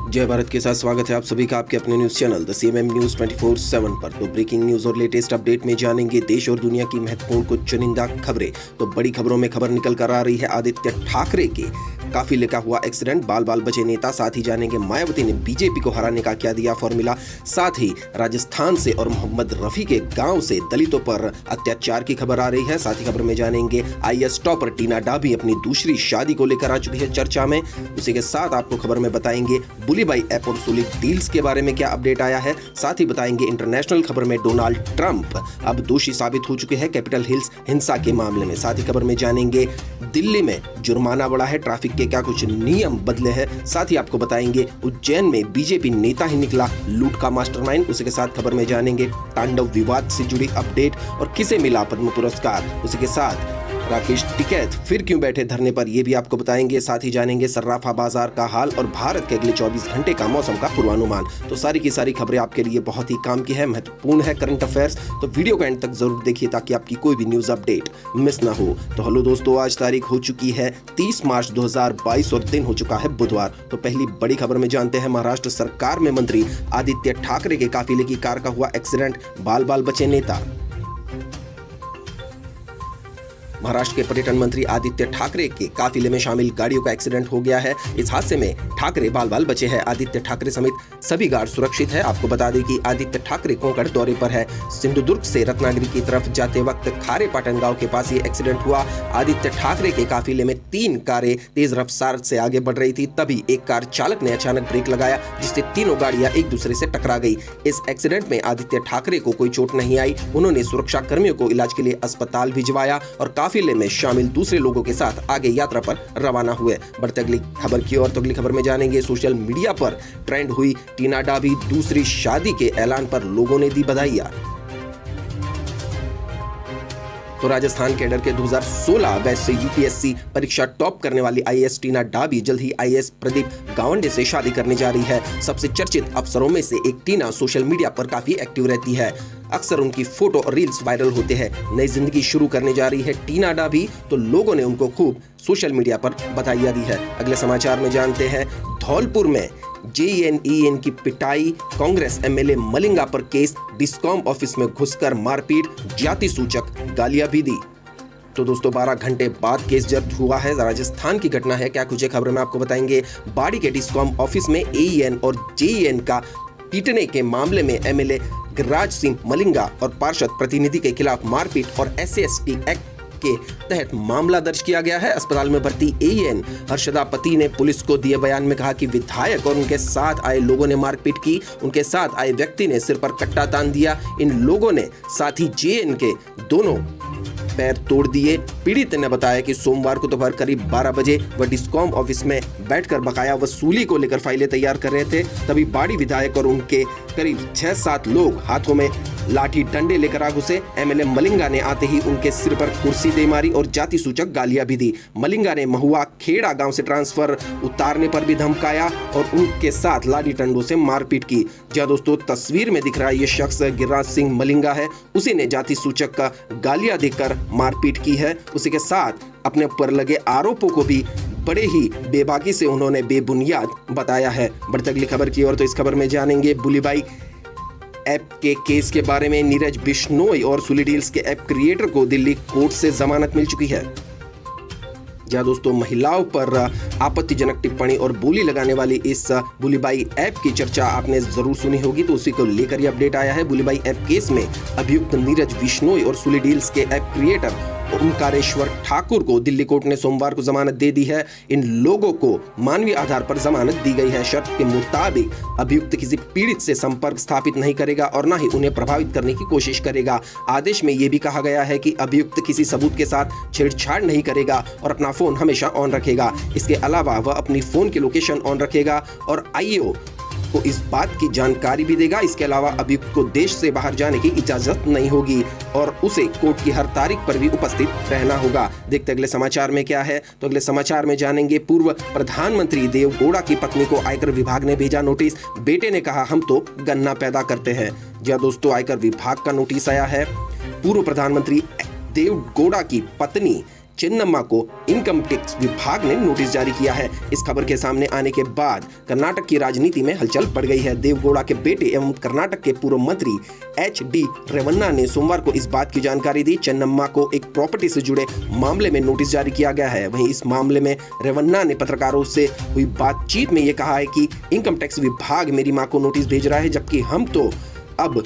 जय भारत के साथ स्वागत है आप सभी का आपके अपने news channel the CMM news 24/7 पर। तो ब्रेकिंग न्यूज और लेटेस्ट अपडेट में जानेंगे देश और दुनिया की महत्वपूर्ण कुछ चुनिंदा खबरें। तो बड़ी खबरों में खबर निकल कर आ रही है आदित्य ठाकरे के काफिले का हुआ एक्सीडेंट, बाल बाल बचे नेता। साथ ही जानेंगे मायावती ने बीजेपी को हराने का क्या दिया फॉर्मूला। साथ ही राजस्थान से और मोहम्मद रफी के गांव से दलितों पर अत्याचार की खबर आ रही है। साथ ही खबर में जानेंगे आईएएस टॉपर टीना डाबी अपनी दूसरी शादी को लेकर आ चुकी है चर्चा में। उसी के साथ आपको खबर में बताएंगे बुलीबाई ऐप और सोलिड डील्स के बारे में क्या अपडेट आया है। साथ ही बताएंगे इंटरनेशनल खबर में डोनाल्ड ट्रंप अब दोषी साबित हो चुके हैं कैपिटल हिल्स हिंसा के मामले में। साथ ही खबर में जानेंगे दिल्ली में जुर्माना बढ़ा है, ट्रैफिक के क्या कुछ नियम बदले हैं। साथ ही आपको बताएंगे उज्जैन में बीजेपी नेता ही निकला लूट का मास्टरमाइंड। उसी के साथ खबर में जानेंगे तांडव विवाद से जुड़ी अपडेट और किसे मिला पद्म पुरस्कार। उसी के साथ राकेश टिकैत फिर क्यों बैठे धरने पर, यह भी आपको बताएंगे। साथ ही जानेंगे सर्राफा बाजार का हाल और भारत के अगले 24 घंटे का मौसम का पूर्वानुमान। तो सारी की सारी खबरें आपके लिए बहुत ही काम की है, महत्वपूर्ण है करंट अफेयर्स। तो वीडियो को एंड तक जरूर देखिए ताकि आपकी कोई भी न्यूज अपडेट मिस ना हो। तो हेलो दोस्तों, आज तारीख हो चुकी है 30 मार्च 2022 और दिन हो चुका है बुधवार। तो पहली बड़ी खबर में जानते हैं महाराष्ट्र सरकार में मंत्री आदित्य ठाकरे के काफिले की कार का हुआ एक्सीडेंट, बाल बाल बचे नेता। महाराष्ट्र के पर्यटन मंत्री आदित्य ठाकरे के काफिले में शामिल गाड़ियों का एक्सीडेंट हो गया है। इस हादसे में ठाकरे बाल बाल बचे हैं। आदित्य ठाकरे समेत सभी गार्ड सुरक्षित है। आपको बता दें कि आदित्य ठाकरे कोंकण दौरे पर है। सिंधुदुर्ग से रत्नागिरी की तरफ जाते वक्त खारेपाटन गांव के पास ये एक्सीडेंट हुआ। आदित्य ठाकरे के काफिले में 3 कारें तेज रफ्तार से आगे बढ़ रही थी, तभी एक कार चालक ने अचानक ब्रेक लगाया जिससे तीनों गाड़ियां एक दूसरे से टकरा गई। इस एक्सीडेंट में आदित्य ठाकरे को कोई चोट नहीं आई। उन्होंने सुरक्षा कर्मियों को इलाज के लिए अस्पताल भिजवाया और काफिले में शामिल दूसरे लोगों के साथ आगे यात्रा पर रवाना हुए। बढ़ते अगली खबर की ओर। तो अगली खबर में जानेंगे सोशल मीडिया पर ट्रेंड हुई टीना डाबी दूसरी शादी के ऐलान पर लोगों ने दी बधाइयां। तो राजस्थान कैडर के 2016 बैच से यूपीएससी परीक्षा टॉप करने वाली आईएएस टीना डाबी जल्द ही आईएएस प्रदीप गावंडे से शादी करने जा रही है। सबसे चर्चित अफसरों में से एक टीना सोशल मीडिया पर काफी एक्टिव रहती है। अक्सर उनकी फोटो और रील्स वायरल होते हैं। नई जिंदगी शुरू करने जा रही है टीना डाबी, तो लोगों ने उनको खूब सोशल मीडिया पर बधाइयां दी है। अगले समाचार में जानते हैं धौलपुर में जेएनईएन की पिटाई, कांग्रेस एमएलए मलिंगा पर केस, डिस्कॉम ऑफिस में घुसकर मारपीट, जाति सूचक गालियां भी दी। तो दोस्तों 12 घंटे बाद केस जब्त हुआ है। राजस्थान की घटना है, क्या कुछ खबर में आपको बताएंगे। बाड़ी के डिस्कॉम ऑफिस में एईएन और जेईएन का पीटने के मामले में एमएलए गिरिराज सिंह मलिंगा और पार्षद प्रतिनिधि के खिलाफ मारपीट और एससी/एसटी एक्ट के तहत मामला दर्ज किया गया है। अस्पताल में भर्ती एएन हर्षदा पति ने पुलिस को दिए बयान में कहा कि विधायक और उनके साथ आए लोगों ने मारपीट की। उनके साथ आए व्यक्ति ने सिर पर कट्टा तान दिया। इन लोगों ने साथ ही जेएन के दोनों पैर तोड़ दिए। पीड़ित ने बताया कि सोमवार को दोपहर करीब 12 बजे वह डिस्कॉम ऑफिस में बैठकर बकाया वसूली को लेकर फाइलें तैयार कर रहे थे। तभी बाड़ी विधायक और उनके करीब 6-7 लोग हाथों में लाठी डंडे लेकर आ घुसे। एमएलए मलिंगा ने आते ही उनके सिर पर कुर्सी दे मारी और जाति सूचक गालियां भी दी। मलिंगा ने महुआ खेड़ा गांव से ट्रांसफर उतारने पर भी धमकाया और उनके साथ लाठी डंडों से मारपीट की। जहां दोस्तों तस्वीर में दिख रहा है ये शख्स गिरिराज सिंह मलिंगा है, उसी ने जाति सूचक का गालियां देकर मारपीट की है। उसी के साथ अपने ऊपर लगे आरोपों को भी बड़े ही बेबाकी से उन्होंने बेबुनियाद बताया है। बढ़ते अगली खबर की ओर। तो इस खबर में जानेंगे बुलीबाई ऐप के केस के बारे में। नीरज बिश्नोई और सोलिड डील्स के ऐप क्रिएटर को दिल्ली कोर्ट से जमानत मिल चुकी है। जहां दोस्तों महिलाओं पर आपत्तिजनक टिप्पणी और बोली लगाने वाली इस बुलीबाई ऐप की चर्चा आपने जरूर सुनी होगी, तो उसी को लेकर यह अपडेट आया है। बुलीबाई ऐप केस में अभियुक्त नीरज बिश्नोई और सोलिड डील्स के ऐप क्रिएटर ओमकारेश्वर ठाकुर को दिल्ली कोर्ट ने सोमवार को जमानत दे दी है। इन लोगों को मानवीय आधार पर जमानत दी गई है। शर्त के मुताबिक अभियुक्त किसी पीड़ित से संपर्क स्थापित नहीं करेगा और न ही उन्हें प्रभावित करने की कोशिश करेगा। आदेश में यह भी कहा गया है कि अभियुक्त किसी सबूत के साथ छेड़छाड़ नहीं करेगा और अपना फोन हमेशा ऑन रखेगा। इसके अलावा वह अपनी फोन की लोकेशन ऑन रखेगा और आईओ को इस बात की जानकारी भी देगा। इसके अलावा अभियुक्त को देश से बाहर जाने की इजाजत नहीं होगी और उसे कोर्ट की हर तारीख पर भी उपस्थित रहना होगा। देखते अगले समाचार में क्या है। तो अगले समाचार में जानेंगे पूर्व प्रधानमंत्री देवगौड़ा की पत्नी को आयकर विभाग ने भेजा नोटिस। बेटे ने कहा हम तो गन्ना पैदा करते हैं। जी हां दोस्तों, आयकर विभाग का नोटिस आया है। पूर्व प्रधानमंत्री देवगौड़ा की पत्नी चेन्नम्मा को इनकम टैक्स विभाग ने नोटिस जारी किया है। इस खबर के सामने आने के बाद कर्नाटक की राजनीति में हलचल बढ़ गई है। देवगौड़ा के बेटे एवं कर्नाटक के पूर्व मंत्री HD रेवन्ना ने सोमवार को इस बात की जानकारी दी। चेन्नम्मा को एक प्रॉपर्टी से जुड़े मामले में नोटिस जारी किया गया है। वहीं इस मामले में रेवन्ना ने पत्रकारों से हुई बातचीत में ये कहा है कि इनकम टैक्स विभाग मेरी मां को नोटिस भेज रहा है, जबकि हम तो अब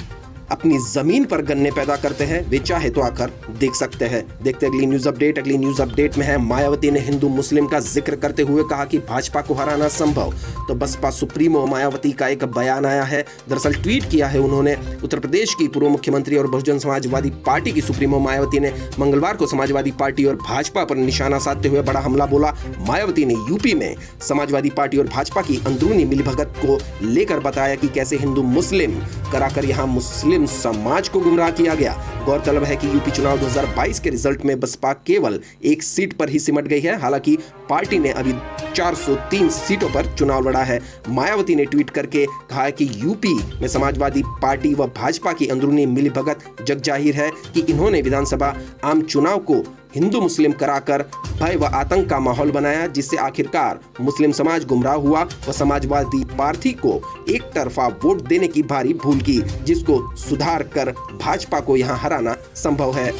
अपनी जमीन पर गन्ने पैदा करते हैं, वे चाहे तो आकर देख सकते हैं। देखते अगली न्यूज अपडेट। अगली न्यूज अपडेट में है, मायावती ने हिंदू मुस्लिम का जिक्र करते हुए कहा कि भाजपा को हराना संभव। तो बसपा सुप्रीमो मायावती का एक बयान आया है। दरअसल ट्वीट किया है उन्होंने। उत्तर प्रदेश की पूर्व मुख्यमंत्री और बहुजन समाजवादी पार्टी की सुप्रीमो मायावती ने मंगलवार को समाजवादी पार्टी और भाजपा पर निशाना साधते हुए बड़ा हमला बोला। मायावती ने यूपी में समाजवादी पार्टी और भाजपा की अंदरूनी मिलीभगत को लेकर बताया कि कैसे हिंदू मुस्लिम कराकर यहाँ मुस्लिम समाज को गुमराह किया गया। गौरतलब है कि यूपी चुनाव 2022 के रिजल्ट में बसपा केवल एक सीट पर ही सिमट गई है। हालांकि पार्टी ने अभी 403 सीटों पर चुनाव लड़ा है। मायावती ने ट्वीट करके कहा है कि यूपी में समाजवादी पार्टी व भाजपा की अंदरूनी मिलीभगत जग जाहिर है कि इन्होंने विधानसभा आम चुनाव को हिंदू मुस्लिम कराकर भय व आतंक का माहौल बनाया, जिससे आखिरकार मुस्लिम समाज गुमराह हुआ व समाजवादी पार्टी को एक तरफा वोट देने की भारी भूल की, जिसको सुधार कर भाजपा को यहां हराना संभव है।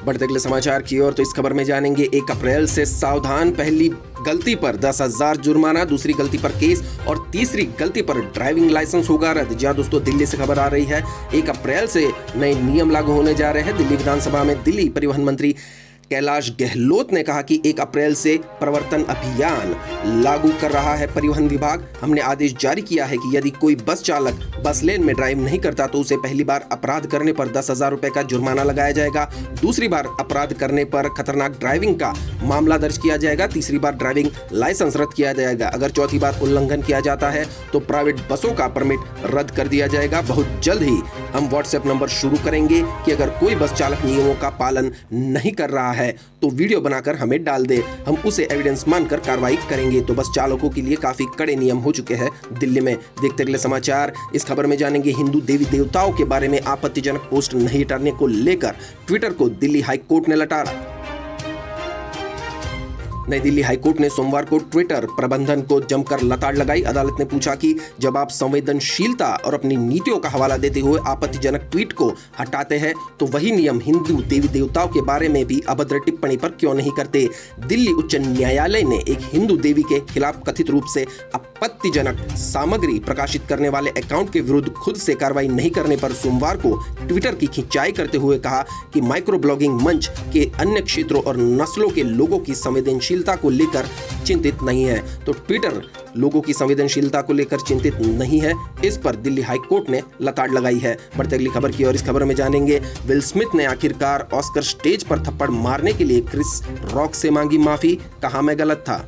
बढ़ते अगले समाचार की ओर। तो इस खबर में जानेंगे 1 अप्रैल से सावधान, पहली गलती पर 10,000 जुर्माना, दूसरी गलती पर केस और तीसरी गलती पर ड्राइविंग लाइसेंस होगा रद्द। जहां दोस्तों दिल्ली से खबर आ रही है, 1 अप्रैल से नए नियम लागू होने जा रहे हैं। दिल्ली विधानसभा में दिल्ली परिवहन मंत्री कैलाश गहलोत ने कहा कि 1 अप्रैल से प्रवर्तन अभियान लागू कर रहा है परिवहन विभाग। हमने आदेश जारी किया है कि यदि कोई बस चालक बस लेन में ड्राइव नहीं करता तो उसे पहली बार अपराध करने पर 10,000 रुपए का जुर्माना लगाया जाएगा, दूसरी बार अपराध करने पर खतरनाक ड्राइविंग का मामला दर्ज किया जाएगा, तीसरी बार ड्राइविंग लाइसेंस रद्द किया जाएगा। अगर चौथी बार उल्लंघन किया जाता है तो प्राइवेट बसों का परमिट रद्द कर दिया जाएगा। बहुत जल्द ही हम व्हाट्सएप नंबर शुरू करेंगे कि अगर कोई बस चालक नियमों का पालन नहीं कर रहा है तो वीडियो बनाकर हमें डाल दे, हम उसे एविडेंस मानकर कार्रवाई करेंगे। तो बस चालकों के लिए काफी कड़े नियम हो चुके हैं दिल्ली में। देखते अगले समाचार। इस खबर में जानेंगे, हिंदू देवी देवताओं के बारे में आपत्तिजनक पोस्ट नहीं हटाने को लेकर ट्विटर को दिल्ली हाईकोर्ट ने लताड़ा। नई दिल्ली हाईकोर्ट ने सोमवार को ट्विटर प्रबंधन को जमकर लताड़ लगाई। अदालत ने पूछा कि जब आप संवेदनशीलता और अपनी नीतियों का हवाला देते हुए आपत्तिजनक ट्वीट को हटाते हैं तो वही नियम हिंदू देवी देवताओं के बारे में भी अभद्र टिप्पणी पर क्यों नहीं करते। दिल्ली उच्च न्यायालय ने एक हिंदू देवी के खिलाफ कथित रूप से आपत्तिजनक सामग्री प्रकाशित करने वाले अकाउंट के विरुद्ध खुद से कार्रवाई नहीं करने पर सोमवार को ट्विटर की खिंचाई करते हुए कहा कि माइक्रो ब्लॉगिंग मंच के अन्य क्षेत्रों और नस्लों के लोगों की संवेदनशीलता को लेकर चिंतित नहीं है। तो ट्विटर लोगों की संवेदनशीलता को लेकर चिंतित नहीं है, इस पर दिल्ली हाईकोर्ट ने लताड़ लगाई है। बढ़ते अगली खबर की और। इस खबर में जानेंगे, विल स्मिथ ने आखिरकार ऑस्कर स्टेज पर थप्पड़ मारने के लिए क्रिस रॉक से मांगी माफी, कहा मैं गलत था।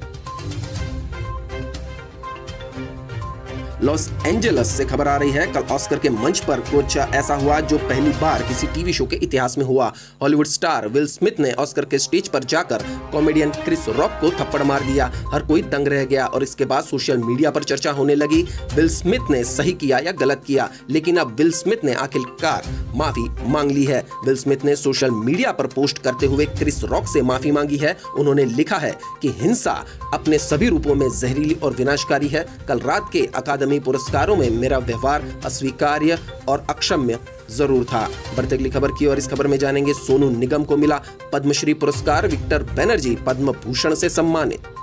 लॉस एंजेलिस से खबर आ रही है, कल ऑस्कर के मंच पर कुछ ऐसा हुआ जो पहली बार किसी टीवी शो के इतिहास में हुआ। हॉलीवुड स्टार विल स्मिथ ने ऑस्कर के स्टेज पर जाकर कॉमेडियन क्रिस रॉक को थप्पड़ मार दिया। हर कोई दंग रह गया और इसके बाद सोशल मीडिया पर चर्चा होने लगी, विल स्मिथ ने सही किया या गलत किया। लेकिन अब विल स्मिथ ने आखिरकार माफी मांग ली है। विल स्मिथ ने सोशल मीडिया पर पोस्ट करते हुए क्रिस रॉक से माफी मांगी है। उन्होंने लिखा है कि हिंसा अपने सभी रूपों में जहरीली और विनाशकारी है। कल रात के अकादमी पुरस्कारों में मेरा व्यवहार अस्वीकार्य और अक्षम्य जरूर था। बढ़ते अगली खबर की और। इस खबर में जानेंगे, सोनू निगम को मिला पद्मश्री पुरस्कार, विक्टर बनर्जी पद्म भूषण से सम्मानित।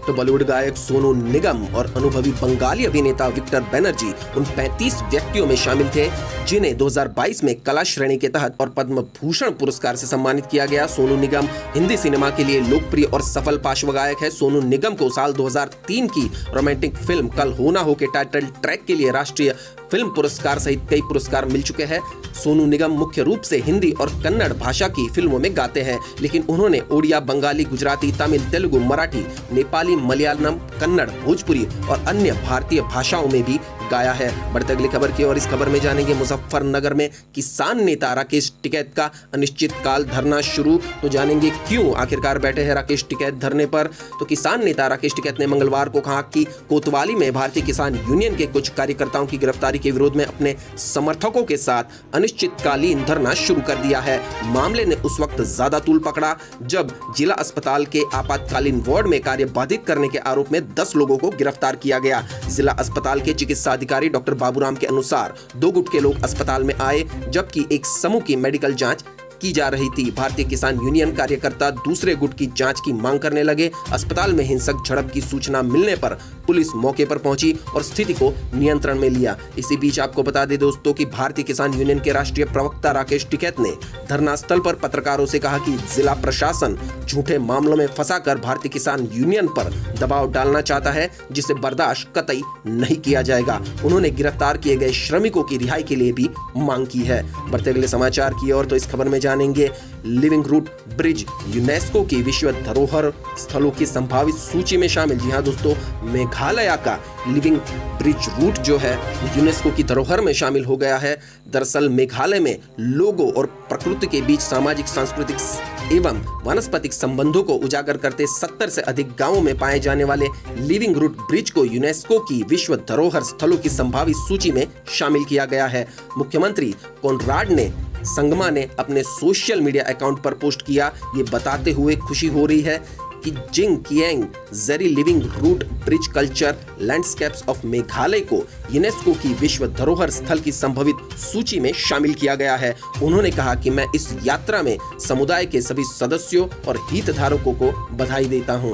तो बॉलीवुड गायक सोनू निगम और अनुभवी बंगाली अभिनेता विक्टर बनर्जी उन 35 व्यक्तियों में शामिल थे जिन्हें 2022 में कला श्रेणी के तहत और पद्म भूषण पुरस्कार से सम्मानित किया गया। सोनू निगम हिंदी सिनेमा के लिए लोकप्रिय और सफल पार्श्व गायक है। सोनू निगम को साल 2003 की रोमांटिक फिल्म कल हो ना हो के टाइटल ट्रैक के लिए राष्ट्रीय फिल्म पुरस्कार सहित कई पुरस्कार मिल चुके हैं। सोनू निगम मुख्य रूप से हिंदी और कन्नड़ भाषा की फिल्मों में गाते हैं, लेकिन उन्होंने ओडिया, बंगाली, गुजराती, तमिल, तेलुगु, मराठी, नेपाली, मलयालम, कन्नड़, भोजपुरी और अन्य भारतीय भाषाओं में भी गाया है। बढ़ते अगली खबर की और इस खबर में जानेंगे मुजफ्फरनगर में किसान नेता राकेश टिकैत का अनिश्चितकाल धरना शुरू। तो जानेंगे क्यों आखिरकार बैठे हैं राकेश टिकैत धरने पर। तो किसान नेता राकेश टिकैत ने मंगलवार को कहा कि कोतवाली में भारतीय किसान यूनियन के कुछ कार्यकर्ताओं की गिरफ्तारी के विरोध में अपने समर्थकों के साथ अनिश्चितकालीन धरना शुरू कर दिया है। मामले ने उस वक्त ज्यादा तूल पकड़ा जब जिला अस्पताल के आपातकालीन वार्ड में कार्य बाधित करने के आरोप में 10 लोगों को गिरफ्तार किया गया। जिला अस्पताल के चिकित्सा अधिकारी डॉक्टर बाबूराम के अनुसार 2 गुट के लोग अस्पताल में आए जबकि एक समूह की मेडिकल जांच की जा रही थी। भारतीय किसान यूनियन कार्यकर्ता दूसरे गुट की जांच की मांग करने लगे। अस्पताल में हिंसक झड़प की सूचना मिलने पर पुलिस मौके पर पहुंची और स्थिति को नियंत्रण में लिया। इसी बीच आपको बता दें दोस्तों कि भारतीय किसान यूनियन के राष्ट्रीय प्रवक्ता राकेश टिकैत ने धरना स्थल पर पत्रकारों से कहा कि जिला प्रशासन झूठे मामलों में फंसाकर भारतीय किसान यूनियन पर दबाव डालना चाहता है, जिसे बर्दाश्त कतई नहीं किया जाएगा। उन्होंने गिरफ्तार किए गए श्रमिकों की रिहाई के लिए भी मांग की है। बढ़ते अगले समाचार की ओर तो इस खबर में जानेंगे लिविंग रूट ब्रिज यूनेस्को की विश्व धरोहर स्थलों की संभावित सूची में शामिल। जी हां दोस्तों, मेघालय का लिविंग ब्रिज रूट जो है यूनेस्को की धरोहर में शामिल हो गया है। दरअसल मेघालय में लोगों और प्रकृति के बीच सामाजिक, सांस्कृतिक एवं वानस्पतिक संबंधों को उजागर करते 70 से अधिक गांवों में पाए जाने वाले लिविंग रूट ब्रिज को यूनेस्को की विश्व धरोहर स्थलों की संभावित सूची में शामिल किया गया है। मुख्यमंत्री कोनराड ने संगमा ने अपने सोशल मीडिया अकाउंट पर पोस्ट किया, ये बताते हुए खुशी हो रही है कि Jingkieng Jri living root bridge culture landscapes of Meghalaya को यूनेस्को की विश्व धरोहर स्थल की संभावित सूची में शामिल किया गया है। उन्होंने कहा कि मैं इस यात्रा में समुदाय के सभी सदस्यों और हितधारकों को बधाई देता हूं।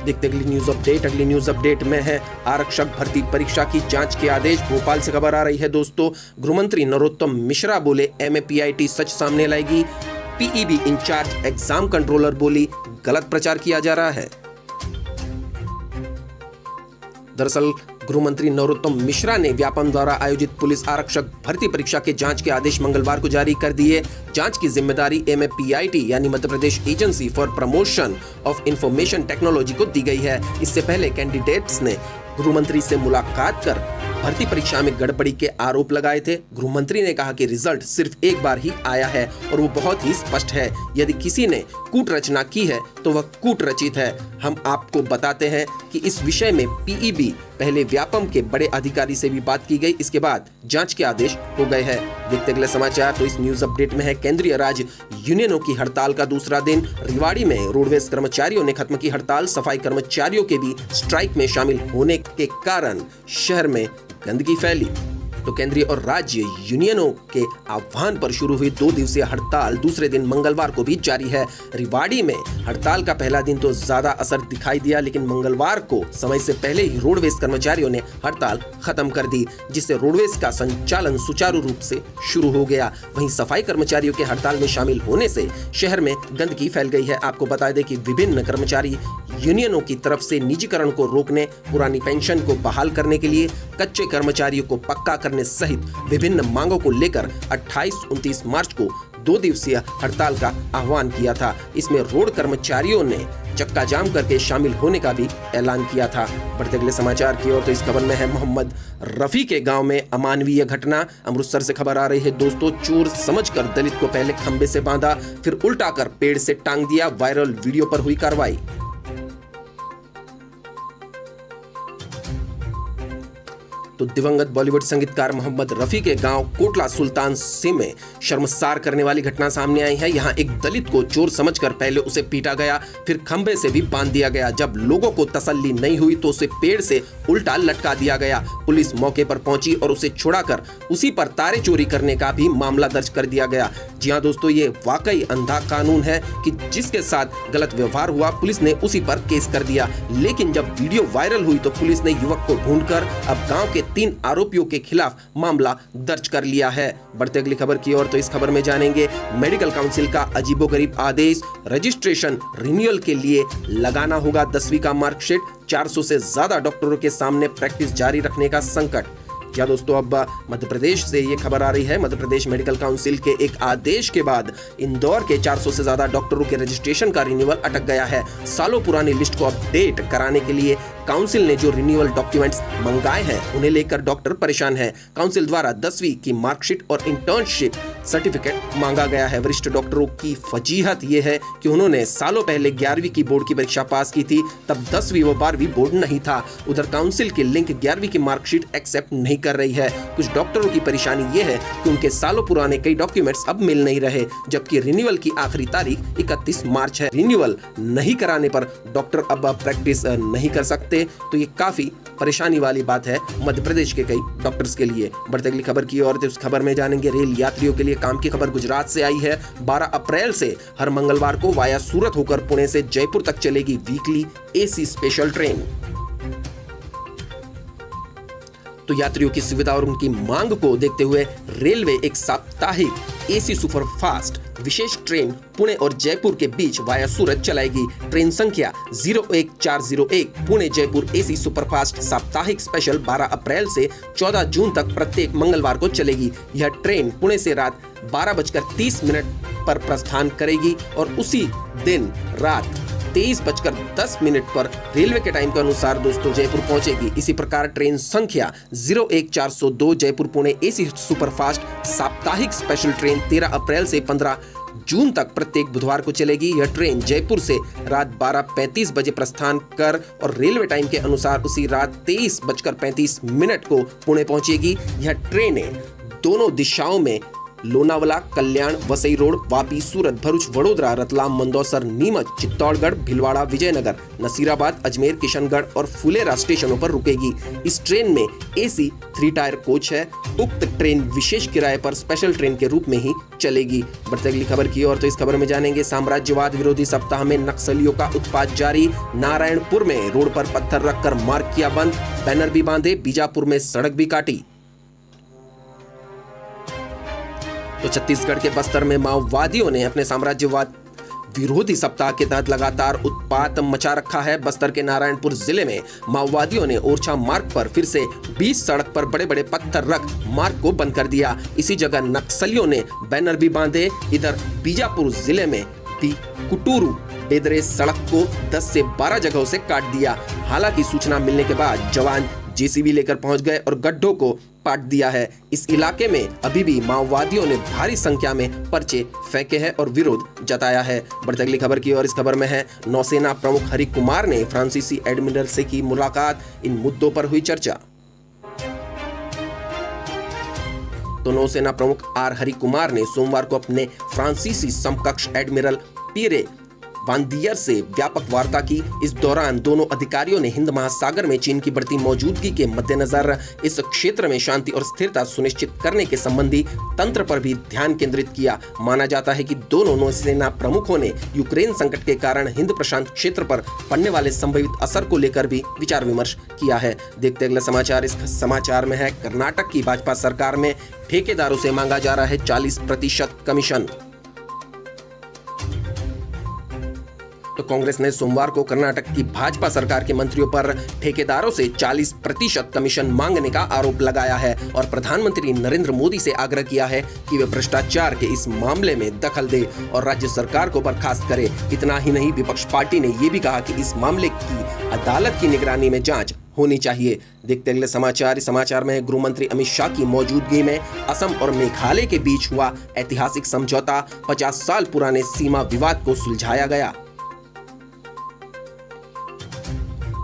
देखते अगली न्यूज अपडेट में है आरक्षक भर्ती परीक्षा की जांच के आदेश। भोपाल से खबर आ रही है दोस्तों, गृहमंत्री नरोत्तम मिश्रा बोले MAPIT सच सामने लाएगी। PEB इंचार्ज एग्जाम कंट्रोलर बोली गलत प्रचार किया जा रहा है। दरअसल गृहमंत्री नरोत्तम मिश्रा ने व्यापम द्वारा आयोजित पुलिस आरक्षक भर्ती परीक्षा के जांच के आदेश मंगलवार को जारी कर दिए। जांच की जिम्मेदारी MAPIT यानी Madhya Pradesh agency for promotion of information technology को दी गई है। इससे पहले कैंडिडेट्स ने गृहमंत्री से मुलाकात कर भर्ती परीक्षा में गड़बड़ी के आरोप लगाए थे। गृहमंत्री ने कहा कि रिजल्ट सिर्फ एक बार ही आया है और वो बहुत ही स्पष्ट है। यदि किसी ने कूट रचना की है तो वह कूट रचित है। हम आपको बताते हैं कि इस विषय में PEB पहले व्यापम के बड़े अधिकारी से भी बात की गई, इसके बाद जांच के आदेश हो गए हैं। देखते अगले समाचार तो इस न्यूज अपडेट में है केंद्रीय राज्य यूनियनों की हड़ताल का दूसरा दिन। रेवाड़ी में रोडवेज कर्मचारियों ने खत्म की हड़ताल। सफाई कर्मचारियों के भी स्ट्राइक में शामिल होने के कारण शहर में गंदगी फैली। तो केंद्रीय और राज्य यूनियनों के आह्वान पर शुरू हुई 2 दिवसीय हड़ताल दूसरे दिन मंगलवार को भी जारी है। रेवाड़ी में हड़ताल का पहला दिन तो ज्यादा असर दिखाई दिया, लेकिन मंगलवार को समय से पहले ही रोडवेज कर्मचारियों ने हड़ताल खत्म कर दी, जिससे रोडवेज का संचालन सुचारू रूप से शुरू हो गया। वहीं सफाई कर्मचारियों के हड़ताल में शामिल होने से शहर में गंदगी फैल गई है। आपको बता दें कि विभिन्न कर्मचारी यूनियनों की तरफ से निजीकरण को रोकने, पुरानी पेंशन को बहाल करने के लिए, कच्चे कर्मचारियों को पक्का करने सहित विभिन्न मांगों को लेकर 28-29 मार्च को 2 दिवसीय हड़ताल का आह्वान किया था। इसमें रोड कर्मचारियों ने चक्का जाम करके शामिल होने का भी ऐलान किया था। बढ़ते अगले समाचार की ओर तो इस खबर में है मोहम्मद रफी के गांव में अमानवीय घटना। अमृतसर से खबर आ रही है दोस्तों, चोर समझकर दलित को पहले खंबे से बांधा, फिर उल्टा कर पेड़ से टांग दिया। वायरल वीडियो पर हुई कार्रवाई। तो दिवंगत बॉलीवुड संगीतकार मोहम्मद रफी के गांव कोटला सुल्तान सिंह में शर्मसार करने वाली घटना सामने आई है। यहां एक दलित को चोर समझकर पहले उसे पीटा गया, फिर खंबे से भी बांध दिया गया। जब लोगों को तसल्ली नहीं हुई तो उसे पेड़ से उल्टा लटका दिया गया। पुलिस मौके पर पहुंची और उसे छुड़ाकर उसी पर तारे चोरी करने का भी मामला दर्ज कर दिया गया। जी हां दोस्तों, ये वाकई अंधा कानून है कि जिसके साथ गलत व्यवहार हुआ पुलिस ने उसी पर केस कर दिया। लेकिन जब वीडियो वायरल हुई तो पुलिस ने युवक को ढूंढकर अब गांव के 3 आरोपियों के खिलाफ मामला दर्ज कर लिया है। बढ़ते अगली खबर की ओर तो इस खबर में जानेंगे मेडिकल काउंसिल का अजीबोगरीब आदेश। रजिस्ट्रेशन रिन्यूअल के लिए लगाना होगा 10वीं का मार्कशीट। 400 से ज्यादा डॉक्टरों के सामने प्रैक्टिस जारी रखने का संकट। क्या दोस्तों, अब मध्य प्रदेश से ये खबर आ रही है। मध्य प्रदेश मेडिकल काउंसिल के एक आदेश के बाद इंदौर के 400 से ज्यादा डॉक्टरों के रजिस्ट्रेशन का रिन्यूअल अटक गया है। सालों पुरानी लिस्ट को अपडेट कराने के लिए काउंसिल ने जो रिन्यूअल डॉक्यूमेंट्स मंगाए हैं उन्हें लेकर डॉक्टर परेशान है। काउंसिल द्वारा 10वीं की मार्कशीट और इंटर्नशिप सर्टिफिकेट मांगा गया है। वरिष्ठ डॉक्टरों की फजीहत ये है कि उन्होंने सालों पहले 11वीं की बोर्ड की परीक्षा पास की थी, तब 10वीं व 12वीं बोर्ड नहीं था। उधर काउंसिल की लिंक 11वीं की मार्कशीट एक्सेप्ट नहीं कर रही है। कुछ डॉक्टरों की परेशानी ये है कि उनके सालों पुराने कई डॉक्यूमेंट्स अब मिल नहीं रहे, जबकि रिन्यूअल की आखिरी तारीख 31 मार्च है। रिन्यूअल नहीं कराने पर डॉक्टर अब प्रैक्टिस नहीं कर सकते, तो ये काफी परेशानी वाली बात है मध्य प्रदेश के कई डॉक्टर्स के लिए। बढ़ते अगली खबर की ओर, उस खबर में जानेंगे रेल यात्रियों के लिए काम की खबर गुजरात से आई है। 12 अप्रैल से हर मंगलवार को वाया सूरत होकर पुणे से जयपुर तक चलेगी वीकली एसी स्पेशल ट्रेन। तो यात्रियों की सुविधा और उनकी मांग को देखते हुए रेलवे एक साप्ताहिक एसी सुपरफास्ट विशेष ट्रेन पुणे और जयपुर के बीच वाया सूरत चलाएगी। ट्रेन संख्या 01401 पुणे जयपुर एसी सुपरफास्ट साप्ताहिक स्पेशल 12 अप्रैल से 14 जून तक प्रत्येक मंगलवार को चलेगी। यह ट्रेन पुणे से रात 12:30 पर प्रस्थान करेगी और उसी दिन रात 23:10 पर रेलवे के टाइम के अनुसार दोस्तों जयपुर पहुंचेगी। इसी प्रकार ट्रेन संख्या 01402 जयपुर पुणे एसी सुपरफास्ट साप्ताहिक स्पेशल ट्रेन 13 अप्रैल से 15 जून तक प्रत्येक बुधवार को चलेगी। यह ट्रेन जयपुर से रात 12:35 बजे प्रस्थान कर और रेलवे टाइम के अनुसार उसी रात 23:35 को पुणे पहुंचेगी। यह ट्रेनें दोनों दिशाओं में लोनावला, कल्याण, वसई रोड, वापी, सूरत, भरूच, वडोदरा, रतलाम, मंदसौर, नीमच, चित्तौड़गढ़, भीलवाड़ा, विजयनगर, नसीराबाद, अजमेर, किशनगढ़ और फुलेरा स्टेशनों पर रुकेगी। इस ट्रेन में एसी 3 टायर कोच है। उक्त ट्रेन विशेष किराए पर स्पेशल ट्रेन के रूप में ही चलेगी। बढ़ते अगली खबर की ओर, तो इस खबर में जानेंगे साम्राज्यवाद विरोधी सप्ताह में नक्सलियों का उत्पात जारी। नारायणपुर में रोड पर पत्थर रखकर मार्ग किया बंद, बैनर भी बांधे, बीजापुर में सड़क भी काटी। तो छत्तीसगढ़ के बस्तर में माओवादियों ने अपने साम्राज्यवाद विरोधी सप्ताह के तहत लगातार उत्पात मचा रखा है। बस्तर के नारायणपुर जिले में माओवादियों ने ओरछा मार्ग पर फिर से 20 सड़क पर बड़े बड़े पत्थर रख मार्ग को बंद कर दिया। इसी जगह नक्सलियों ने बैनर भी बांधे। इधर बीजापुर जिले में भी कुटूरू बेदरे सड़क को 10 से 12 जगहों से काट दिया। हालांकि सूचना मिलने के बाद जवान जेसीबी लेकर पहुंच गए और गड्ढों को पाट दिया है। इस इलाके में अभी भी माओवादियों ने भारी संख्या में पर्चे फेंके हैं और विरोध जताया है। बढ़ते अगली खबर की ओर, इस खबर में है नौसेना प्रमुख हरि कुमार ने फ्रांसीसी एडमिरल से की मुलाकात, इन मुद्दों पर हुई चर्चा। तो नौसेना प्रमुख आर हरि कुमार ने सोमवार को अपने फ्रांसीसी समकक्ष एडमिरल पीरे वांदियर से व्यापक वार्ता की। इस दौरान दोनों अधिकारियों ने हिंद महासागर में चीन की बढ़ती मौजूदगी के मद्देनजर इस क्षेत्र में शांति और स्थिरता सुनिश्चित करने के संबंधी तंत्र पर भी ध्यान केंद्रित किया। माना जाता है कि दोनों नौसेना प्रमुखों ने यूक्रेन संकट के कारण हिंद प्रशांत क्षेत्र पर पड़ने वाले संभावित असर को लेकर भी विचार विमर्श किया है। देखते अगला समाचार। इस समाचार में है कर्नाटक की भाजपा सरकार में ठेकेदारों से मांगा जा रहा है 40% कमीशन। तो कांग्रेस ने सोमवार को कर्नाटक की भाजपा सरकार के मंत्रियों पर ठेकेदारों से 40% कमीशन मांगने का आरोप लगाया है और प्रधानमंत्री नरेंद्र मोदी से आग्रह किया है कि वे भ्रष्टाचार के इस मामले में दखल दे और राज्य सरकार को बर्खास्त करे। इतना ही नहीं, विपक्ष पार्टी ने ये भी कहा कि इस मामले की अदालत की निगरानी में जांच होनी चाहिए। देखते अगले समाचार। इस समाचार में गृह मंत्री अमित शाह की मौजूदगी में असम और मेघालय के बीच हुआ ऐतिहासिक समझौता। 50 साल पुराने सीमा विवाद को सुलझाया गया।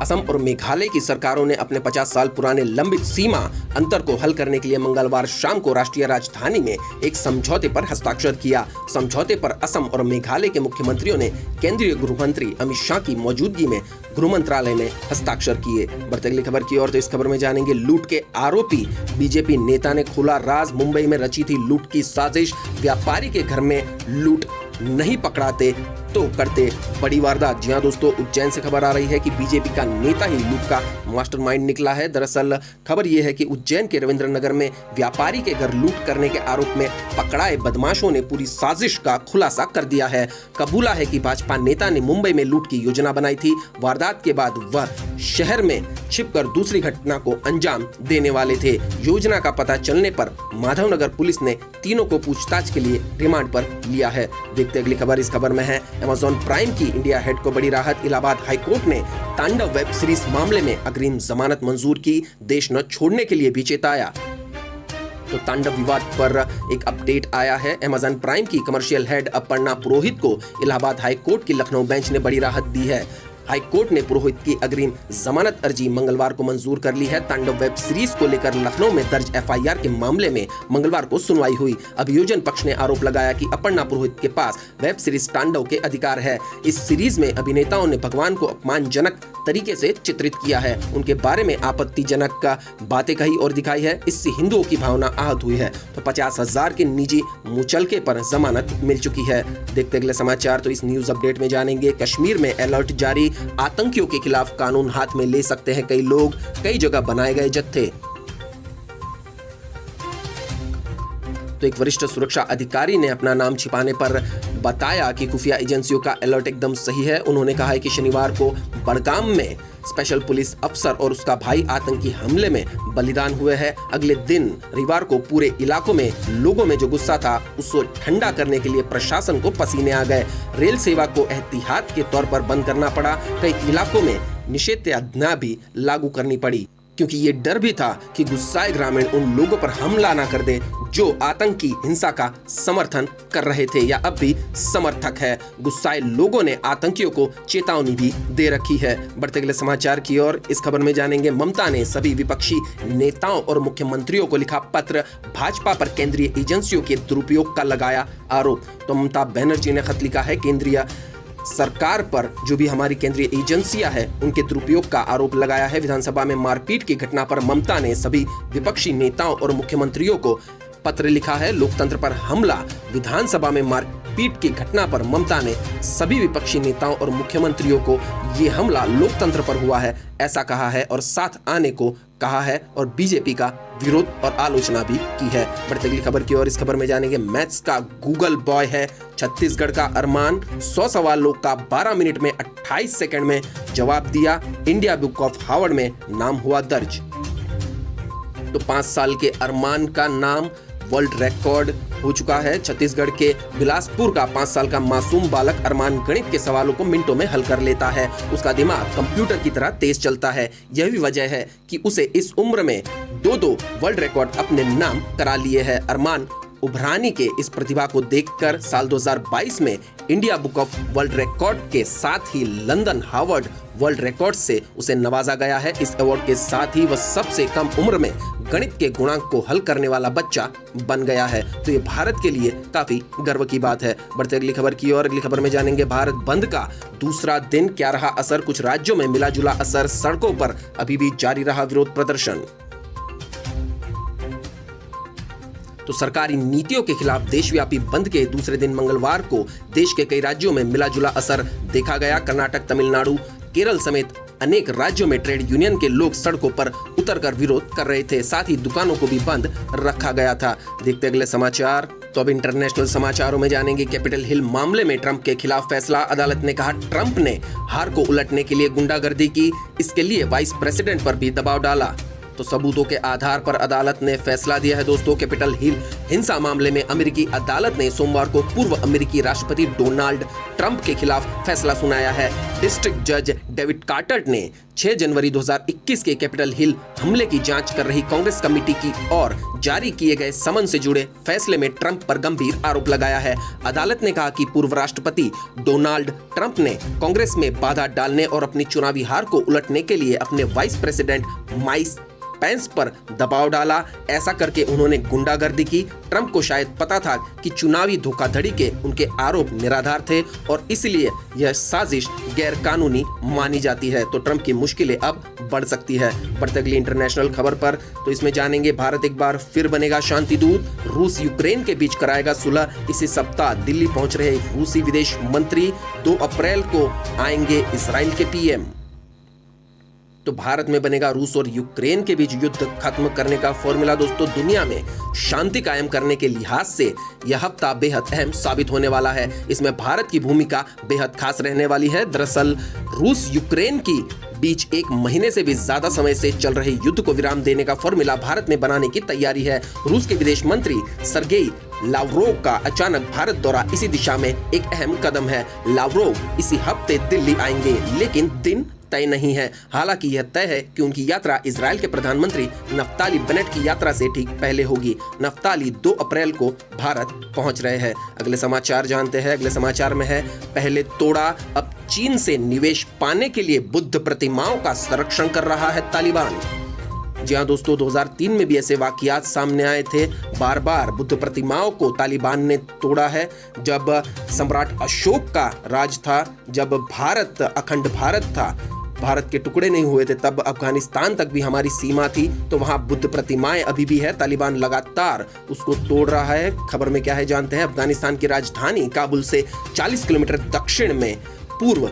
असम और मेघालय की सरकारों ने अपने 50 साल पुराने लंबित सीमा अंतर को हल करने के लिए मंगलवार शाम को राष्ट्रीय राजधानी में एक समझौते पर हस्ताक्षर किया। समझौते पर असम और मेघालय के मुख्यमंत्रियों ने केंद्रीय गृह मंत्री अमित शाह की मौजूदगी में गृह मंत्रालय में हस्ताक्षर किए। बढ़ते अगली खबर की ओर, तो इस खबर में जानेंगे लूट के आरोपी बीजेपी नेता ने खोला राज। मुंबई में रची थी लूट की साजिश। व्यापारी के घर में लूट नहीं पकड़ाते तो करते बड़ी वारदात। जी हां दोस्तों, उज्जैन से खबर आ रही है कि बीजेपी का नेता ही लूट का मास्टरमाइंड निकला है। दरअसल खबर यह है कि उज्जैन के रविंद्र नगर में व्यापारी के घर लूट करने के आरोप में पकड़ाए बदमाशों ने पूरी साजिश का खुलासा कर दिया है। कबूला है कि भाजपा नेता ने मुंबई में लूट की योजना बनाई थी। वारदात के बाद वह शहर में छिपकर दूसरी घटना को अंजाम देने वाले थे। योजना का पता चलने पर माधवनगर पुलिस ने तीनों को पूछताछ के लिए रिमांड पर लिया है। देखते अगली खबर। इस खबर में है अमेज़न प्राइम की इंडिया हेड को बड़ी राहत। इलाहाबाद हाईकोर्ट ने तांडव वेब सीरीज मामले में अग्रिम जमानत मंजूर की, देश न छोड़ने के लिए भी चेताया। तो तांडव विवाद पर एक अपडेट आया है। अमेज़न प्राइम की कमर्शियल हेड अपर्णा पुरोहित को इलाहाबाद हाईकोर्ट की लखनऊ बेंच ने बड़ी राहत दी है। हाईकोर्ट ने पुरोहित की अग्रिम जमानत अर्जी मंगलवार को मंजूर कर ली है। तांडव वेब सीरीज को लेकर लखनऊ में दर्ज एफआईआर के मामले में मंगलवार को सुनवाई हुई। अभियोजन पक्ष ने आरोप लगाया कि अपर्णा पुरोहित के पास वेब सीरीज तांडव के अधिकार है। इस सीरीज में अभिनेताओं ने भगवान को अपमानजनक तरीके से चित्रित किया है, उनके बारे में आपत्तिजनक का बातें कही और दिखाई है। इससे हिंदुओं की भावना आहत हुई है। तो 50,000 के निजी मुचलके पर जमानत मिल चुकी है। देखते अगले समाचार। तो इस न्यूज अपडेट में जानेंगे कश्मीर में अलर्ट जारी, आतंकियों के खिलाफ कानून हाथ में ले सकते हैं कई लोग, कई जगह बनाए गए जत्थे। तो एक वरिष्ठ सुरक्षा अधिकारी ने अपना नाम छिपाने पर बताया कि खुफिया एजेंसियों का अलर्ट एकदम सही है। उन्होंने कहा है कि शनिवार को बड़गाम में स्पेशल पुलिस अफसर और उसका भाई आतंकी हमले में बलिदान हुए हैं। अगले दिन रविवार को पूरे इलाकों में लोगों में जो गुस्सा था उसको ठंडा करने के लिए प्रशासन को पसीने आ गए। रेल सेवा को एहतियात के तौर पर बंद करना पड़ा। कई इलाकों में निषेधाज्ञा भी लागू करनी पड़ी, क्योंकि ये डर भी था कि गुस्साए ग्रामीण उन लोगों पर हमला ना कर दे जो आतंकी हिंसा का समर्थन कर रहे थे या अब भी समर्थक है। गुस्साए लोगों ने आतंकियों को चेतावनी भी दे रखी है। बढ़ते अगले समाचार की ओर। इस खबर में जानेंगे ममता ने सभी विपक्षी नेताओं और मुख्यमंत्रियों को लिखा पत्र, भाजपा पर केंद्रीय एजेंसियों के दुरुपयोग का लगाया आरोप। तो ममता बनर्जी ने खत लिखा है केंद्रीय सरकार पर जो भी हमारी केंद्रीय एजेंसियां हैं उनके दुरुपयोग का आरोप लगाया है। विधानसभा में मारपीट की घटना पर ममता ने सभी विपक्षी नेताओं और मुख्यमंत्रियों को पत्र लिखा है। लोकतंत्र पर हमला। विधानसभा में मारपीट की घटना पर ममता ने सभी विपक्षी नेताओं और मुख्यमंत्रियों को ये हमला लोकतंत्र पर हुआ है ऐसा कहा है और साथ आने को कहा है और बीजेपी का विरोध और आलोचना भी की है। बढ़ते अगली खबर की ओर। इस खबर में जानेंगे मैथ्स का गूगल बॉय है छत्तीसगढ़ का अरमान। 100 सवालों का 12 मिनट में 28 सेकंड में जवाब दिया। इंडिया बुक ऑफ हावर्ड में नाम हुआ दर्ज। तो 5 साल के अरमान का नाम वर्ल्ड रिकॉर्ड हो चुका है। छत्तीसगढ़ के बिलासपुर का 5 साल का मासूम बालक अरमान गणित के सवालों को मिनटों में हल कर लेता है। उसका दिमाग कंप्यूटर की तरह तेज चलता है। यह भी वजह है कि उसे इस उम्र में 2 वर्ल्ड रिकॉर्ड अपने नाम करा लिए हैं। अरमान उभरानी के इस प्रतिभा को देखकर साल 2022 में India book of world record के साथ ही लंदन हार्वर्ड वर्ल्ड रिकॉर्ड से उसे नवाजा गया है। इस अवार्ड के साथ ही वह सबसे कम उम्र में गणित के गुणांक को हल करने वाला बच्चा बन गया है। तो ये भारत के लिए काफी गर्व की बात है। बढ़ते अगली खबर की ओर। अगली खबर में जानेंगे भारत बंद का दूसरा दिन क्या रहा असर। कुछ राज्यों में मिला जुला असर। सड़कों पर अभी भी जारी रहा विरोध प्रदर्शन। तो सरकारी नीतियों के खिलाफ देशव्यापी बंद के दूसरे दिन मंगलवार को देश के कई राज्यों में मिला जुला असर देखा गया। कर्नाटक, तमिलनाडु, केरल समेत अनेक राज्यों में ट्रेड यूनियन के लोग सड़कों पर उतरकर विरोध कर रहे थे। साथ ही दुकानों को भी बंद रखा गया था। देखते अगले समाचार। तो अब इंटरनेशनल समाचारों में जानेंगे कैपिटल हिल मामले में ट्रंप के खिलाफ फैसला। अदालत ने कहा ट्रंप ने हार को उलटने के लिए गुंडागर्दी की, इसके लिए वाइस प्रेसिडेंट पर भी दबाव डाला। तो सबूतों के आधार पर अदालत ने फैसला दिया है। दोस्तों, कैपिटल हिल हिंसा मामले में अमेरिकी अदालत ने सोमवार को पूर्व अमेरिकी राष्ट्रपति डोनाल्ड ट्रंप के खिलाफ फैसला सुनाया है। डिस्ट्रिक्ट जज डेविड कार्टर ने 6 जनवरी 2021 के कैपिटल हिल हमले की जांच कर रही कांग्रेस कमेटी की और जारी किए गए समन से जुड़े फैसले में ट्रंप पर गंभीर आरोप लगाया है। अदालत ने कहा कि पूर्व राष्ट्रपति डोनाल्ड ट्रंप ने कांग्रेस में बाधा डालने और अपनी चुनावी हार को उलटने के लिए अपने वाइस प्रेसिडेंट माइक पेंस पर दबाव डाला। ऐसा करके उन्होंने गुंडागर्दी की। ट्रंप को शायद पता था कि चुनावी धोखाधड़ी के उनके आरोप निराधार थे और इसलिए यह साजिश गैर कानूनी मानी जाती है। तो ट्रंप की मुश्किलें अब बढ़ सकती है। बढ़ते अगली इंटरनेशनल खबर पर। तो इसमें जानेंगे भारत एक बार फिर बनेगा शांति दूत। रूस यूक्रेन के बीच कराएगा सुलह। इसी सप्ताह दिल्ली पहुंच रहे रूसी विदेश मंत्री 2 अप्रैल को आएंगे इजराइल के पीएम। तो भारत में बनेगा रूस और यूक्रेन के बीच युद्ध खत्म करने का फॉर्मूला। दोस्तों, दुनिया में शांति कायम करने के लिहाज से यह हफ्ता बेहद अहम साबित होने वाला है। इसमें भारत की भूमिका बेहद खास रहने वाली है। दरअसल रूस यूक्रेन की बीच 1 महीने से भी ज्यादा समय से चल रहे युद्ध को विराम देने का फॉर्मूला भारत में बनाने की तैयारी है। रूस के विदेश मंत्री सर्गेई लावरोव का अचानक भारत दौरा इसी दिशा में एक अहम कदम है। लावरोव इसी हफ्ते दिल्ली आएंगे, लेकिन दिन तय नहीं है। हालांकि यह तय है कि उनकी यात्रा इजराइल के प्रधानमंत्री नफ्ताली बेनेट की यात्रा से ठीक पहले होगी। नफ्ताली 2 अप्रैल को भारत पहुंच रहे हैं। अगले समाचार जानते हैं। अगले समाचार में है, पहले तोड़ा, अब चीन से निवेश पाने के लिए बुद्ध प्रतिमाओं का संरक्षण कर रहा है तालिबान। जी हाँ दोस्तों, 2003 में भी ऐसे वाकयात सामने आए थे। बार बार बुद्ध प्रतिमाओं को तालिबान ने तोड़ा है। जब सम्राट अशोक का राज था, जब भारत अखंड भारत था, भारत के टुकड़े नहीं हुए थे, तब अफगानिस्तान तक भी हमारी सीमा थी, तो वहां बुद्ध प्रतिमाएं अभी भी है। तालिबान लगातार उसको तोड़ रहा है। खबर में क्या है जानते हैं। अफगानिस्तान की राजधानी काबुल से 40 किलोमीटर दक्षिण में पूर्व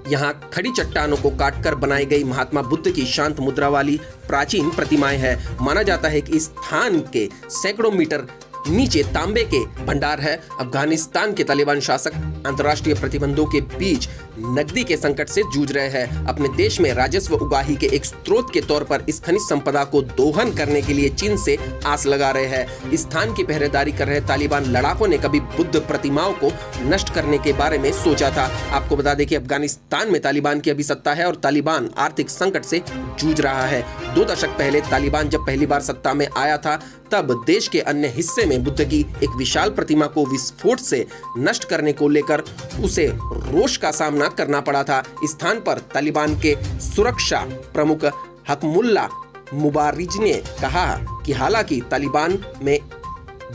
यहाँ खड़ी चट्टानों को काटकर बनाई गई महात्मा बुद्ध की शांत मुद्रा वाली प्राचीन प्रतिमाएं हैं। माना जाता है कि इस स्थान के सैकड़ों मीटर नीचे तांबे के भंडार है। अफगानिस्तान के तालिबान शासक अंतर्राष्ट्रीय प्रतिबंधों के बीच नकदी के संकट से जूझ रहे हैं। अपने देश में राजस्व उगाही के एक स्रोत के तौर पर इस खनिज संपदा को दोहन करने के लिए चीन से आस लगा रहे हैं। इस स्थान की पहरेदारी कर रहे तालिबान लड़ाकों ने कभी बुद्ध प्रतिमाओं को नष्ट करने के बारे में सोचा था। आपको बता दें कि अफगानिस्तान में तालिबान की अभी सत्ता है और तालिबान आर्थिक संकट से जूझ रहा है। 2 दशक पहले तालिबान जब पहली बार सत्ता में आया था, तब देश के अन्य हिस्से में बुद्ध की एक विशाल प्रतिमा को विस्फोट से नष्ट करने को लेकर उसे रोष का सामना करना पड़ा था। इस स्थान पर तालिबान के सुरक्षा प्रमुख हकमुल्ला मुबारिज ने कहा कि हालांकि तालिबान में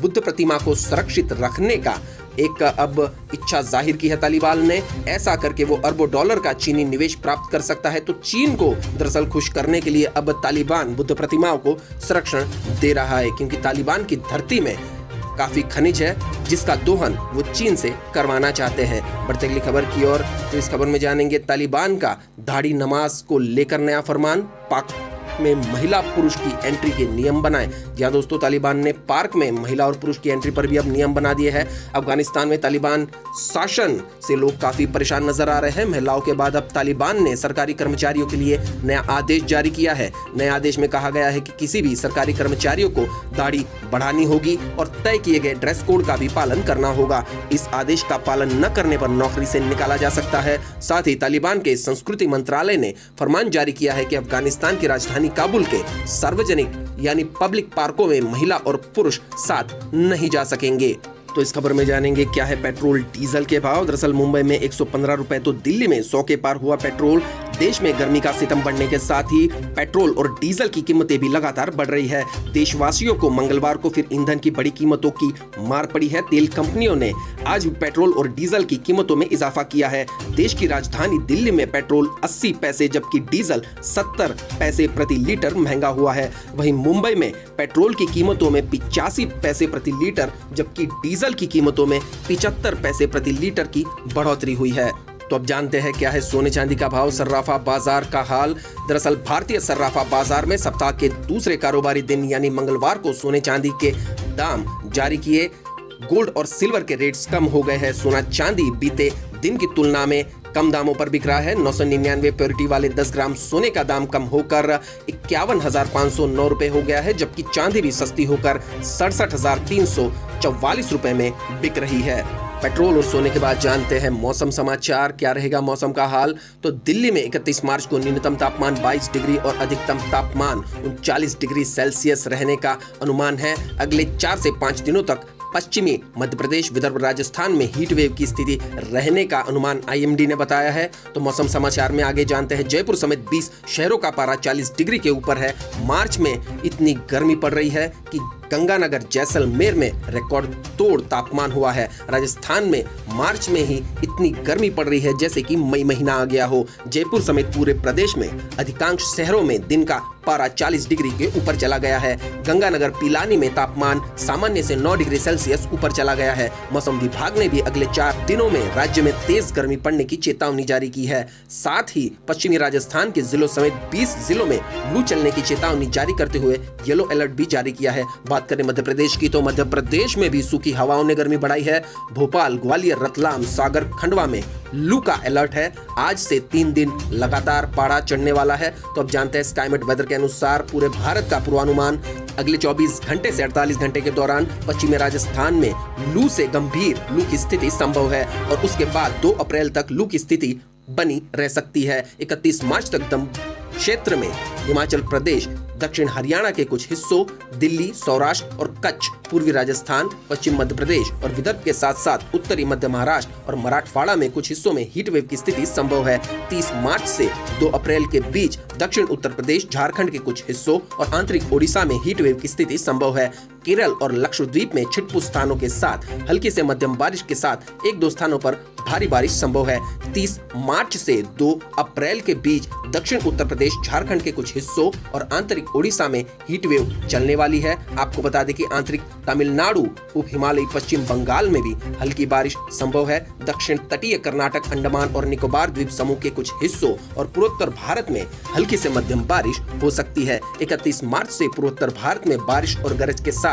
बुद्ध प्रतिमा को सुरक्षित रखने का एक अब इच्छा जाहिर की है तालिबान ने। ऐसा करके वो अरबों डॉलर का चीनी निवेश प्राप्त कर सकता है। तो चीन को दरअसल खुश करने के लिए अब तालिबान बुद्ध प्रतिमाओं को संरक्षण दे रहा है, क्योंकि तालिबान की धरती में काफी खनिज है जिसका दोहन वो चीन से करवाना चाहते हैं। बढ़ते अगली खबर की ओर, तो इस खबर में जानेंगे तालिबान का दाढ़ी नमाज को लेकर नया फरमान। पाक में महिला पुरुष की एंट्री के नियम बनाए। जहां दोस्तों, तालिबान ने पार्क में महिला और पुरुष की एंट्री पर भी अब नियम बना दिए हैं। अफगानिस्तान में तालिबान शासन से लोग काफी परेशान नजर आ रहे हैं। महिलाओं के बाद अब तालिबान ने सरकारी कर्मचारियों के लिए नया आदेश जारी किया है। नए आदेश में कहा गया है कि किसी भी सरकारी कर्मचारियों को दाढ़ी बढ़ानी होगी और तय किए गए ड्रेस कोड का भी पालन करना होगा। इस आदेश का पालन न करने पर नौकरी से निकाला जा सकता है। साथ ही तालिबान के संस्कृति मंत्रालय ने फरमान जारी किया है कि अफगानिस्तान की राजधानी काबुल के सार्वजनिक यानी पब्लिक पार्कों में महिला और पुरुष साथ नहीं जा सकेंगे। तो इस खबर में जानेंगे क्या है पेट्रोल डीजल के भाव। दरअसल मुंबई में 115 रुपए तो दिल्ली में 100 के पार हुआ पेट्रोल। देश में गर्मी का सितम बढ़ने के साथ ही पेट्रोल और डीजल की कीमतें भी लगातार बढ़ रही है। देशवासियों को मंगलवार को फिर ईंधन की बड़ी कीमतों की मार पड़ी है। तेल कंपनियों ने आज पेट्रोल और डीजल की कीमतों में इजाफा किया है। देश की राजधानी दिल्ली में पेट्रोल 80 पैसे जबकि डीजल 70 पैसे प्रति लीटर महंगा हुआ है। वहीं मुंबई में पेट्रोल की कीमतों में 85 पैसे प्रति लीटर जबकि डीजल की कीमतों में 75 पैसे प्रति लीटर की बढ़ोतरी हुई है। तो अब जानते हैं क्या है सोने चांदी का भाव, सर्राफा बाजार का हाल। दरअसल भारतीय सर्राफा बाजार में सप्ताह के दूसरे कारोबारी दिन यानी मंगलवार को सोने चांदी के दाम जारी किए। गोल्ड और सिल्वर के रेट्स कम हो गए हैं। सोना चांदी बीते दिन की तुलना में कम दामों पर बिक रहा है। 999 प्योरिटी वाले 10 ग्राम सोने का दाम कम होकर 51,509 रुपए हो गया है, जबकि चांदी भी सस्ती होकर 67,344 रुपए में बिक रही है। पेट्रोल और सोने के बाद जानते हैं मौसम समाचार। क्या रहेगा मौसम का हाल। तो दिल्ली में 31 मार्च को न्यूनतम तापमान 22 डिग्री और अधिकतम तापमान 39 डिग्री सेल्सियस रहने का अनुमान है। अगले 4 से 5 दिनों तक पश्चिमी मध्य प्रदेश, विदर्भ, राजस्थान में हीट वेव की स्थिति रहने का अनुमान आईएमडी ने बताया है। तो मौसम समाचार में आगे जानते हैं जयपुर समेत 20 शहरों का पारा 40 डिग्री के ऊपर है। मार्च में इतनी गर्मी पड़ रही है कि गंगानगर, जैसलमेर में रिकॉर्ड तोड़ तापमान हुआ है। राजस्थान में मार्च में ही इतनी गर्मी पड़ रही है जैसे कि मई महीना आ गया हो। जयपुर समेत पूरे प्रदेश में अधिकांश शहरों में दिन का पारा 40 डिग्री के ऊपर चला गया है। गंगानगर, पिलानी में तापमान सामान्य से 9 डिग्री सेल्सियस ऊपर चला गया है। मौसम विभाग ने भी अगले 4 दिनों में राज्य में तेज गर्मी पड़ने की चेतावनी जारी की है। साथ ही पश्चिमी राजस्थान के जिलों समेत 20 जिलों में लू चलने की चेतावनी जारी करते हुए येलो अलर्ट भी जारी किया है। बात करें मध्य प्रदेश की, तो मध्य प्रदेश में भी सूखी हवाओं ने गर्मी बढ़ाई है। भोपाल, ग्वालियर, रतलाम, सागर, खंडवा में लू का अलर्ट है। आज से 3 दिन लगातार पारा चढ़ने वाला है। तो अब जानते हैं स्काईमेट वेदर के अनुसार पूरे भारत का पूर्वानुमान। अगले 24 घंटे से 48 घंटे के दौरान पश्चिमी राजस्थान में लू से गंभीर लू की स्थिति संभव है और उसके बाद 2 अप्रैल तक लू की स्थिति बनी रह सकती है। 31 मार्च तक दम क्षेत्र में हिमाचल प्रदेश, दक्षिण हरियाणा के कुछ हिस्सों, दिल्ली, सौराष्ट्र और कच्छ, पूर्वी राजस्थान, पश्चिम मध्य प्रदेश और विदर्भ के साथ साथ उत्तरी मध्य महाराष्ट्र और मराठवाड़ा में कुछ हिस्सों में हीट वेव की स्थिति संभव है। 30 मार्च से 2 अप्रैल के बीच दक्षिण उत्तर प्रदेश, झारखंड के कुछ हिस्सों और आंतरिक ओडिशा में हीट वेव की स्थिति संभव है। केरल और लक्षद्वीप में छिटपुट स्थानों के साथ हल्की से मध्यम बारिश के साथ 1-2 स्थानों पर भारी बारिश संभव है। 30 मार्च से 2 अप्रैल के बीच दक्षिण उत्तर प्रदेश, झारखंड के कुछ हिस्सों और आंतरिक ओडिशा में हीट वेव चलने वाली है। आपको बता दें कि आंतरिक तमिलनाडु, उप हिमालयी पश्चिम बंगाल में भी हल्की बारिश संभव है। दक्षिण तटीय कर्नाटक, अंडमान और निकोबार द्वीप समूह के कुछ हिस्सों और पूर्वोत्तर भारत में हल्की से मध्यम बारिश हो सकती है। 31 मार्च से पूर्वोत्तर भारत में बारिश और गरज के साथ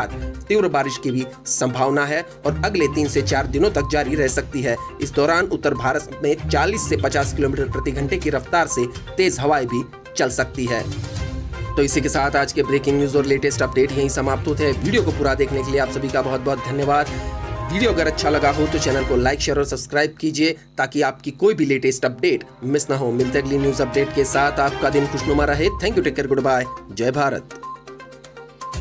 तीव्र बारिश की भी संभावना है और अगले 3 से 4 दिनों तक जारी रह सकती है। इस दौरान उत्तर भारत में 40 से 50 किलोमीटर प्रति घंटे की रफ्तार से तेज हवाएं भी चल सकती है। तो इसी के साथ आज के ब्रेकिंग न्यूज और लेटेस्ट अपडेट यहीं समाप्त होते हैं। वीडियो को पूरा देखने के लिए आप सभी का बहुत बहुत धन्यवाद। वीडियो अगर अच्छा लगा हो तो चैनल को लाइक, शेयर और सब्सक्राइब कीजिए ताकि आपकी कोई भी लेटेस्ट अपडेट मिस ना हो। मिलते अगली न्यूज अपडेट के साथ। आपका दिन खुशनुमा रहे। Thank you, take care, good bye, जय भारत।